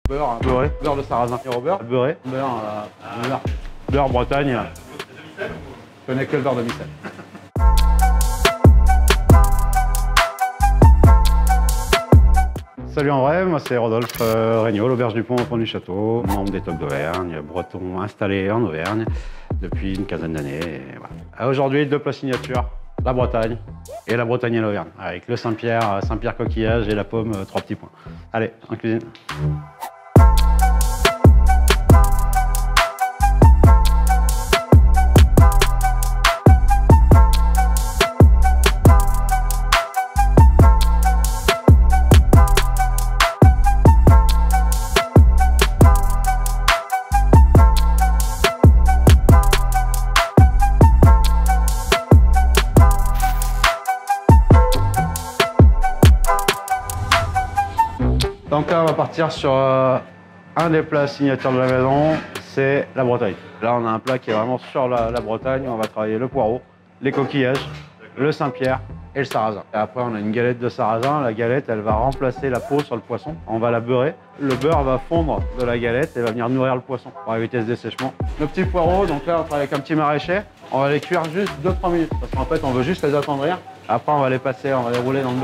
Beurre beurré, beurre de sarrasin. Au beurre beurré, beurre Bretagne. Je connais que le beurre de Micelle. Salut en vrai, moi c'est Rodolphe Regnault, l'auberge du Pont au Pont du Château, membre des Toques d'Auvergne, breton installé en Auvergne depuis une quinzaine d'années. Voilà. Aujourd'hui, deux plats signature, la Bretagne et la Bretagne et l'Auvergne, avec le Saint-Pierre coquillage et la pomme 3 petits points. Allez, en cuisine. Donc là, on va partir sur un des plats signatures de la maison, c'est la Bretagne. Là, on a un plat qui est vraiment sur la Bretagne. On va travailler le poireau, les coquillages, le Saint-Pierre et le sarrasin. Et après, on a une galette de sarrasin. La galette, elle va remplacer la peau sur le poisson. On va la beurrer. Le beurre va fondre de la galette et va venir nourrir le poisson pour éviter ce dessèchement. Nos petits poireaux, donc là, on travaille avec un petit maraîcher. On va les cuire juste 2-3 minutes parce qu'en fait, on veut juste les attendrir. Après, on va les passer, on va les rouler dans le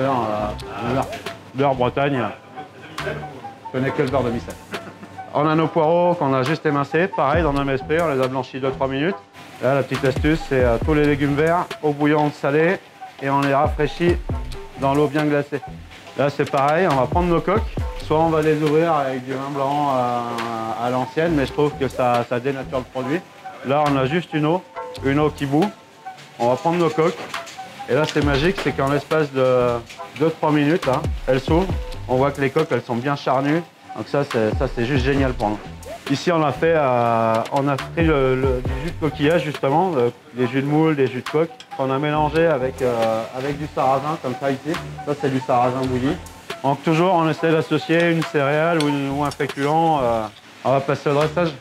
beurre Bretagne. Je connais que le beurre de Micelle. On a nos poireaux qu'on a juste émincés, pareil dans le même esprit, on les a blanchis 2-3 minutes. Là, la petite astuce, c'est tous les légumes verts au bouillon salé et on les rafraîchit dans l'eau bien glacée. Là, c'est pareil, on va prendre nos coques, soit on va les ouvrir avec du vin blanc à l'ancienne, mais je trouve que ça dénature le produit. Là, on a juste une eau qui bout. On va prendre nos coques et là, c'est magique, c'est qu'en l'espace de 2-3 minutes, là, elles s'ouvrent. On voit que les coques, elles sont bien charnues. Donc ça, c'est juste génial pour nous. Ici, on a pris du jus de coquillage, justement, des jus de moule, des jus de coque, qu'on a mélangé avec du sarrasin, comme ça ici. Ça, c'est du sarrasin bouilli. Donc toujours, on essaie d'associer une céréale ou un féculent. On va passer au dressage.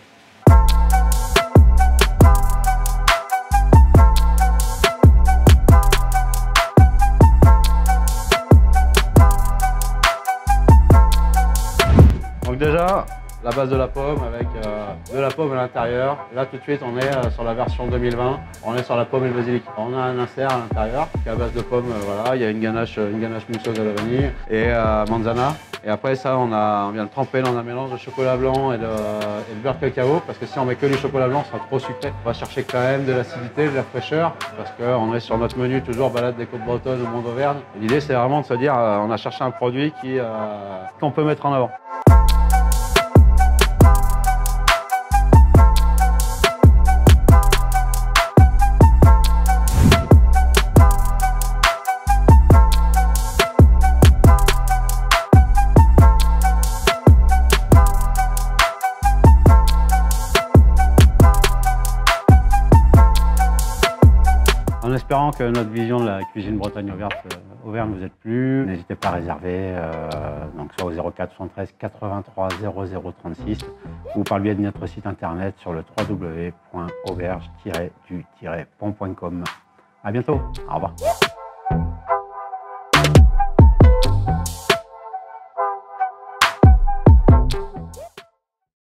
Donc déjà, la base de la pomme avec de la pomme à l'intérieur. Là tout de suite on est sur la version 2020, on est sur la pomme et le basilic. On a un insert à l'intérieur qui est à base de pomme, voilà, il y a une ganache mousseuse à la vanille et manzana. Et après ça on vient de tremper dans un mélange de chocolat blanc et de beurre cacao parce que si on met que du chocolat blanc, ça sera trop sucré. On va chercher quand même de l'acidité, de la fraîcheur parce qu'on est sur notre menu toujours balade des côtes bretonnes au Mont d'Auvergne. L'idée c'est vraiment de se dire on a cherché un produit qu'on peut mettre en avant. En espérant que notre vision de la cuisine Bretagne-Auvergne vous ait plu, n'hésitez pas à réserver donc soit au 04 73 83 00 36 ou par le biais de notre site internet sur le www.auberge-du-pont.com. À bientôt, au revoir.